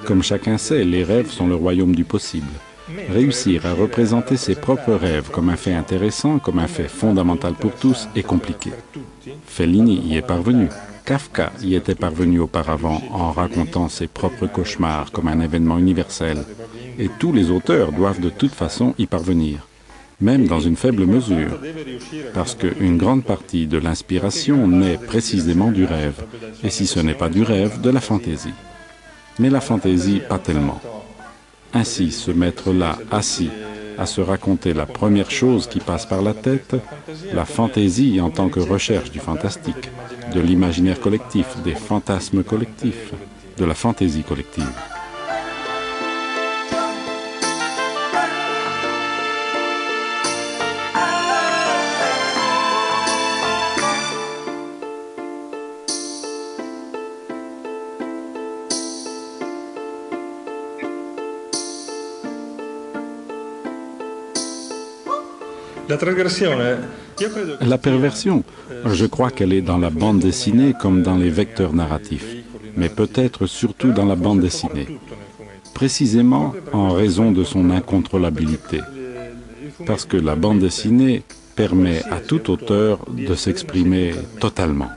Comme chacun sait, les rêves sont le royaume du possible. Réussir à représenter ses propres rêves comme un fait intéressant, comme un fait fondamental pour tous, est compliqué. Fellini y est parvenu. Kafka y était parvenu auparavant en racontant ses propres cauchemars comme un événement universel. Et tous les auteurs doivent de toute façon y parvenir, même dans une faible mesure, parce qu'une grande partie de l'inspiration naît précisément du rêve, et si ce n'est pas du rêve, de la fantaisie. Mais la fantaisie, pas tellement. Ainsi, se mettre là, assis, à se raconter la première chose qui passe par la tête, la fantaisie en tant que recherche du fantastique, de l'imaginaire collectif, des fantasmes collectifs, de la fantaisie collective. La perversion, je crois qu'elle est dans la bande dessinée comme dans les vecteurs narratifs, mais peut-être surtout dans la bande dessinée, précisément en raison de son incontrôlabilité, parce que la bande dessinée permet à tout auteur de s'exprimer totalement.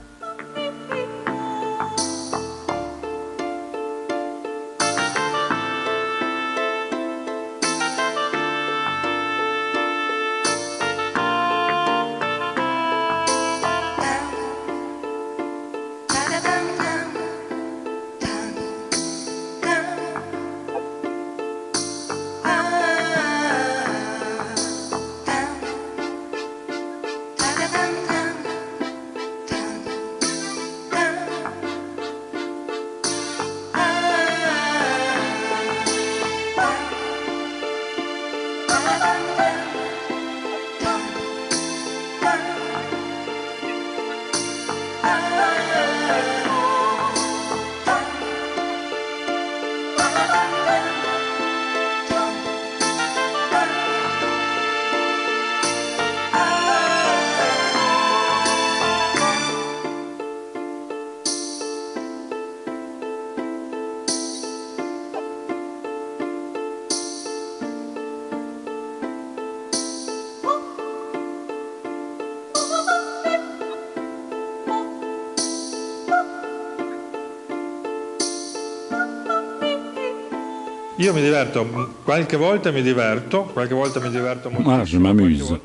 Moi, je m'amuse.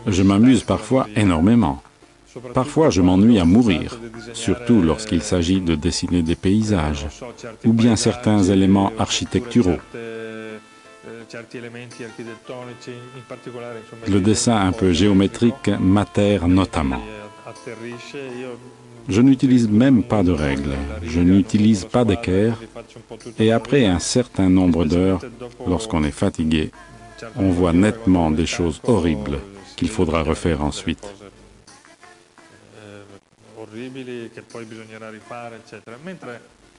Je m'amuse parfois énormément. Parfois, je m'ennuie à mourir, surtout lorsqu'il s'agit de dessiner des paysages, ou bien certains éléments architecturaux. Le dessin un peu géométrique m'atterre notamment. Je n'utilise même pas de règles, je n'utilise pas d'équerre, et après un certain nombre d'heures, lorsqu'on est fatigué, on voit nettement des choses horribles qu'il faudra refaire ensuite.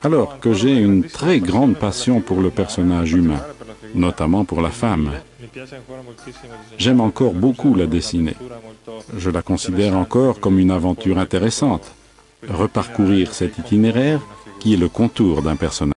Alors que j'ai une très grande passion pour le personnage humain, notamment pour la femme. J'aime encore beaucoup la dessiner. Je la considère encore comme une aventure intéressante. Reparcourir cet itinéraire qui est le contour d'un personnage.